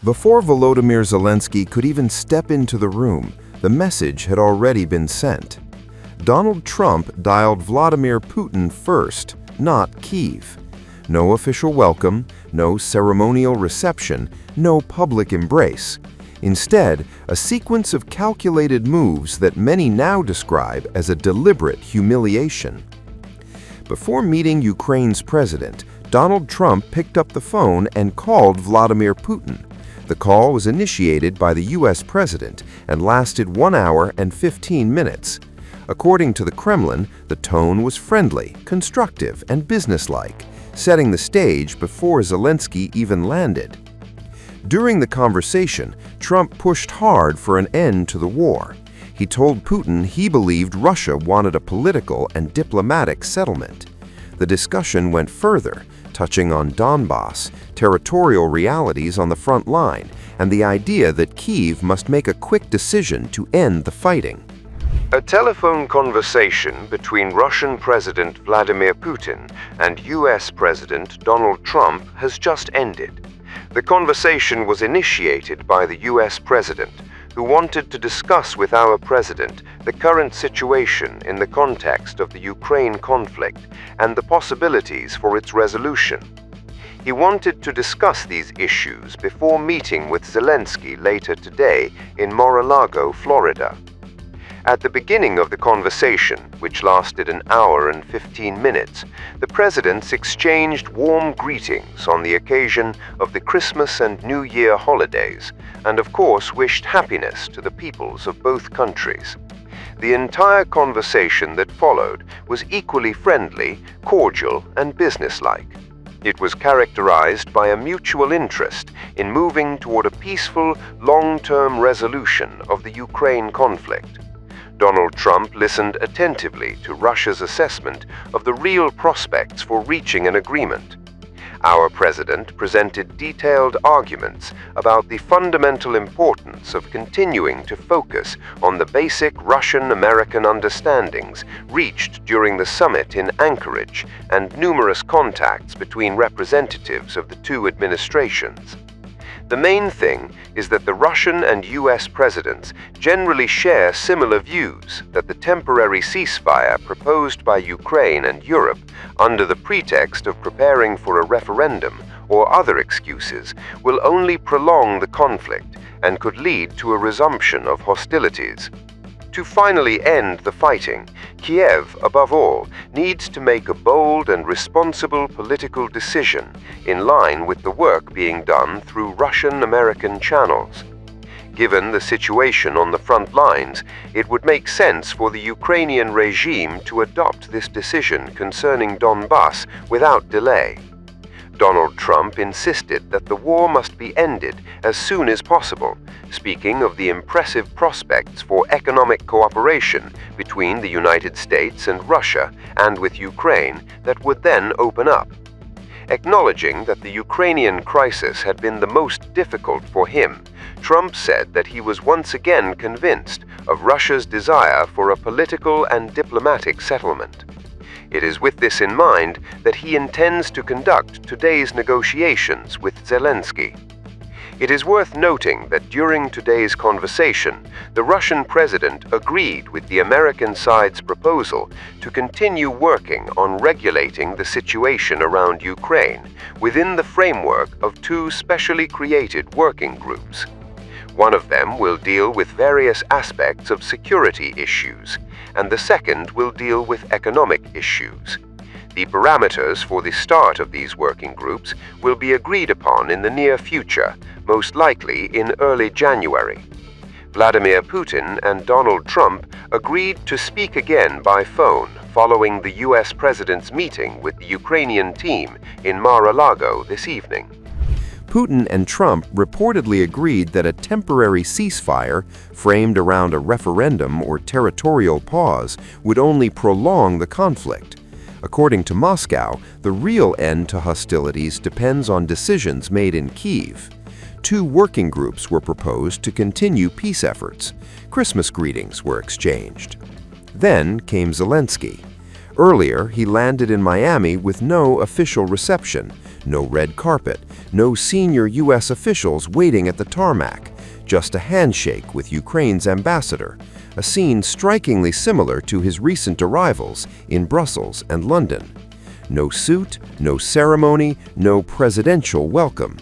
Before Volodymyr Zelensky could even step into the room, the message had already been sent. Donald Trump dialed Vladimir Putin first, not Kyiv. No official welcome, no ceremonial reception, no public embrace. Instead, a sequence of calculated moves that many now describe as a deliberate humiliation. Before meeting Ukraine's president, Donald Trump picked up the phone and called Vladimir Putin. The call was initiated by the U.S. president and lasted 1 hour and 15 minutes. According to the Kremlin, the tone was friendly, constructive, and businesslike, setting the stage before Zelensky even landed. During the conversation, Trump pushed hard for an end to the war. He told Putin he believed Russia wanted a political and diplomatic settlement. The discussion went further, touching on DUMPS, territorial realities on the front line, and the idea that Kyiv must make a quick decision to end the fighting. A telephone conversation between Russian President Vladimir Putin and US President Donald Trump has just ended. The conversation was initiated by the US President, who wanted to discuss with our President the current situation in the context of the Ukraine conflict and the possibilities for its resolution. He wanted to discuss these issues before meeting with Zelensky later today in Mar-a-Lago, Florida. At the beginning of the conversation, which lasted 1 hour and 15 minutes, the presidents exchanged warm greetings on the occasion of the Christmas and New Year holidays, and of course wished happiness to the peoples of both countries. The entire conversation that followed was equally friendly, cordial, and businesslike. It was characterized by a mutual interest in moving toward a peaceful, long-term resolution of the Ukraine conflict. Donald Trump listened attentively to Russia's assessment of the real prospects for reaching an agreement. Our president presented detailed arguments about the fundamental importance of continuing to focus on the basic Russian-American understandings reached during the summit in Anchorage and numerous contacts between representatives of the two administrations. The main thing is that the Russian and US presidents generally share similar views that the temporary ceasefire proposed by Ukraine and Europe under the pretext of preparing for a referendum or other excuses will only prolong the conflict and could lead to a resumption of hostilities. To finally end the fighting, Kyiv, above all, needs to make a bold and responsible political decision in line with the work being done through Russian-American channels. Given the situation on the front lines, it would make sense for the Ukrainian regime to adopt this decision concerning Donbas without delay. Donald Trump insisted that the war must be ended as soon as possible, speaking of the impressive prospects for economic cooperation between the United States and Russia and with Ukraine that would then open up. Acknowledging that the Ukrainian crisis had been the most difficult for him, Trump said that he was once again convinced of Russia's desire for a political and diplomatic settlement. It is with this in mind that he intends to conduct today's negotiations with Zelensky. It is worth noting that during today's conversation, the Russian president agreed with the American side's proposal to continue working on regulating the situation around Ukraine within the framework of two specially created working groups. One of them will deal with various aspects of security issues, and the second will deal with economic issues. The parameters for the start of these working groups will be agreed upon in the near future, most likely in early January. Vladimir Putin and Donald Trump agreed to speak again by phone following the US president's meeting with the Ukrainian team in Mar-a-Lago this evening. Putin and Trump reportedly agreed that a temporary ceasefire, framed around a referendum or territorial pause, would only prolong the conflict. According to Moscow, the real end to hostilities depends on decisions made in Kyiv. Two working groups were proposed to continue peace efforts. Christmas greetings were exchanged. Then came Zelensky. Earlier, he landed in Miami with no official reception, No red carpet, no senior U.S. officials waiting at the tarmac, just a handshake with Ukraine's ambassador, a scene strikingly similar to his recent arrivals in Brussels and London. No suit, no ceremony, no presidential welcome.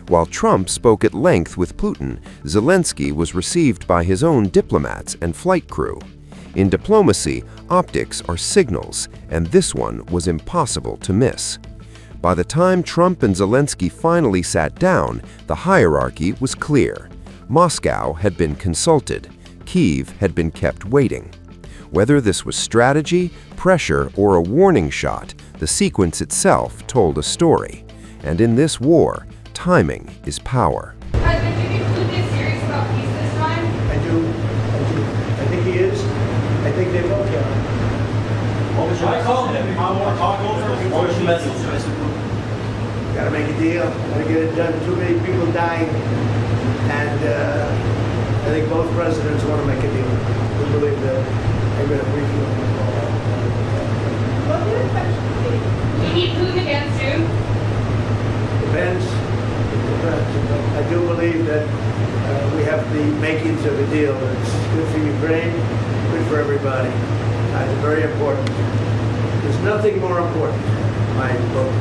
While Trump spoke at length with Putin, Zelensky was received by his own diplomats and flight crew. In diplomacy, optics are signals, and this one was impossible to miss. By the time Trump and Zelensky finally sat down, the hierarchy was clear. Moscow had been consulted. Kyiv had been kept waiting. Whether this was strategy, pressure, or a warning shot, the sequence itself told a story. And in this war, timing is power. President, do you think Putin is serious about peace this time? I do. I think he is. I think they both are. What was your message to Mr. Putin? Gotta make a deal. Gotta get it done. Too many people dying. And I think both presidents want to make a deal. We believe that they're going to brief you. What do you expect? Do you need Putin again soon? Depends. I do believe that we have the makings of a deal. It's good for Ukraine, good for everybody. It's very important. There's nothing more important, in my book.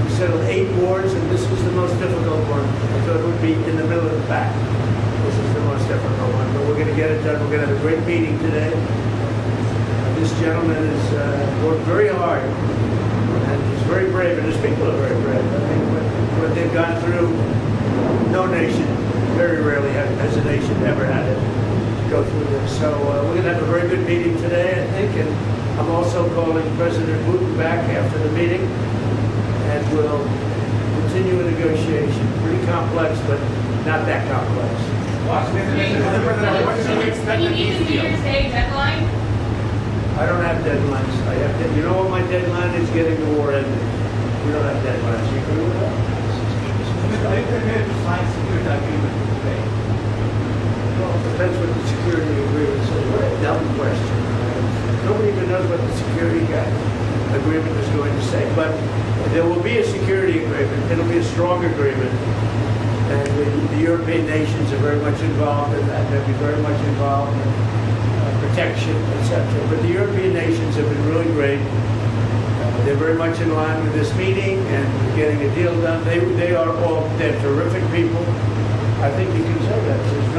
We settled 8 wars, and this was the most difficult one. I thought it would be in the middle of the pack. This is the most difficult one, but we're going to get it done. We're going to have a great meeting today. This gentleman has worked very hard, and he's very brave, and his people are very brave. I think what they've gone through, no nation, very rarely has a nation ever had it go through this. So we're going to have a very good meeting today, I think, and I'm also calling President Putin back after the meeting, and we'll continue a negotiation. Pretty complex, but not that complex. Can you meet the New Year's Day deadline? I don't have deadlines. You know what my deadline is? Getting the war ended. We don't have deadlines. You agree with that? Well, it depends what the security agreement says. What a dumb question. Nobody even knows what the security agreement is going to say. But there will be a security agreement. It'll be a strong agreement. And the European nations are very much involved in that. They'll be very much involved in protection, etc. But the European nations have been really great. They're very much in line with this meeting and getting a deal done. They're terrific people. I think you can say that. There's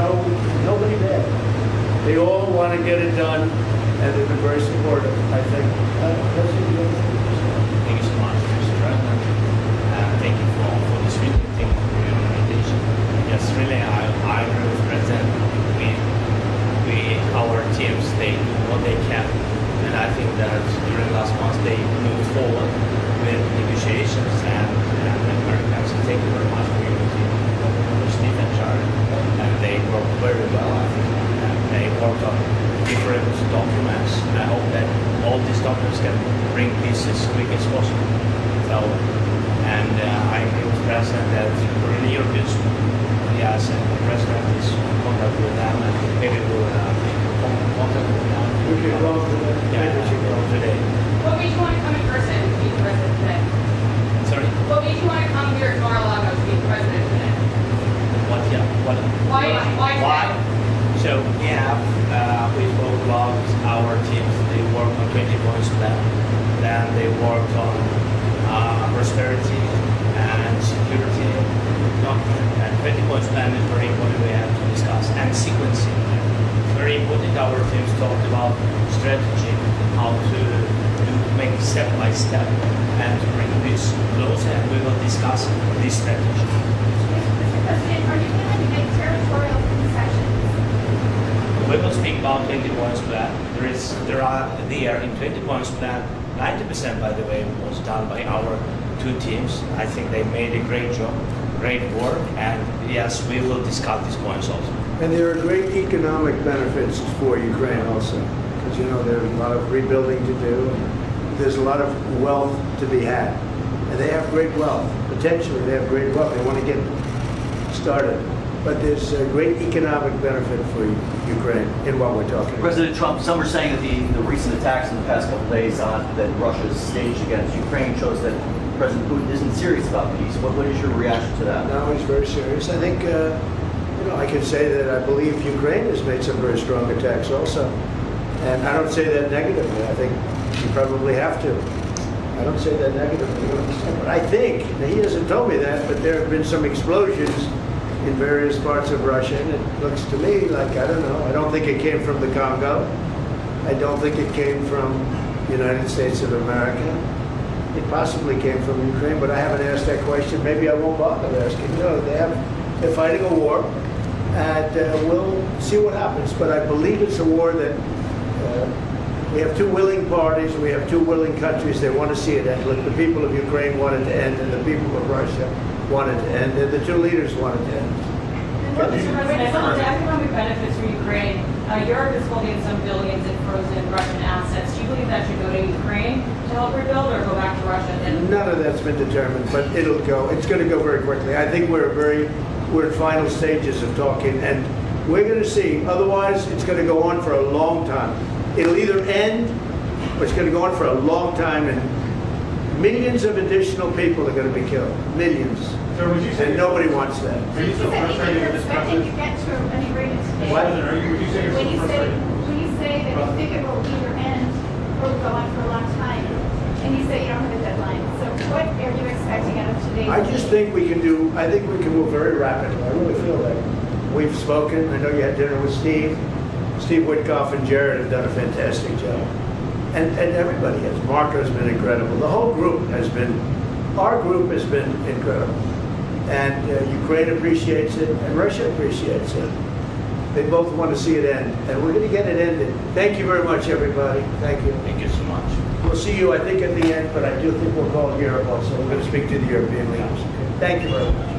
nobody there. They all want to get it done, and they've been very supportive, I think. Thank you so much, Mr. President. Thank you for this meeting. Thank you for your invitation. Yes, really, I agree with President. Our teams, they do what they can. And I think that during the last months, they moved forward with negotiations and Americans. Thank you very much for your team, Steve and Jared. And they worked very well, I think. And they worked on different documents. And I hope that all these documents can bring peace as quick as possible. So, and I agree with the President that we're in the European yes, and the President is in contact with them, and maybe we'll contact with them. We can go Today. What made you want to come in person to meet the President today? Sorry? What made you want to come here to Mar-a-Lago to meet the President today? What? Yeah. What? Why today? So, we spoke about our teams. They work on 20 points plan. Then they worked on prosperity and security document. And 20 points plan is very important. We have to discuss. And sequencing. Very important. Our teams talked about strategy, how to make step by step and to bring this closer, and we will discuss this strategy. Mr. President, are you going to make territorial concessions? We will speak about 20 points plan. In 20 points plan, 90% by the way was done by our 2 teams. I think they made a great job, great work, and yes, we will discuss these points also. And there are great economic benefits for Ukraine also, because there's a lot of rebuilding to do. There's a lot of wealth to be had, and they have great wealth. Potentially, they have great wealth. They want to get started, but there's a great economic benefit for Ukraine in what we're talking about. President Trump, some are saying that the recent attacks in the past couple of days that Russia's staged against Ukraine shows that President Putin isn't serious about peace. What is your reaction to that? No, he's very serious. I think, I can say that I believe Ukraine has made some very strong attacks also. And I don't say that negatively. I think you probably have to. I don't say that negatively. But I think, now he hasn't told me that, but there have been some explosions in various parts of Russia, and it looks to me like, I don't know, I don't think it came from the Congo. I don't think it came from the United States of America. It possibly came from Ukraine, but I haven't asked that question. Maybe I won't bother asking. No, they're fighting a war, and we'll see what happens. But I believe it's a war that we have two willing parties, we have two willing countries. They want to see it end. Look, the people of Ukraine want it to end, and the people of Russia want it to end, and the two leaders want it to end. Mr. President, on the economic benefits for Ukraine, Europe is holding some billions in frozen Russian assets. Do you believe that should go to Ukraine to help rebuild, or go back to Russia? None of that's been determined, but it'll go. It's going to go very quickly. I think we're in final stages of talking, and we're going to see. Otherwise, it's going to go on for a long time. It'll either end, or it's going to go on for a long time, and millions of additional people are going to be killed. Millions. So would you say, and nobody wants that. Are you so frustrated You're with this expecting process? to get to any rate today. What? Would you say you're When so you say frustrated? that you think it will either end or go on for a long time, and you say you don't have a deadline. So what are you expecting out of today's I just think we can move very rapidly. I really feel that. We've spoken. I know you had dinner with Steve. Steve Witkoff and Jared have done a fantastic job. And everybody has. Mark has been incredible. The whole group has been, our group has been incredible. And Ukraine appreciates it, and Russia appreciates it. They both want to see it end, and we're going to get it ended. Thank you very much, everybody. Thank you. Thank you so much. We'll see you, I think, at the end, but I do think we'll call Europe also. We're going to speak to the European leaders. Thank you very much.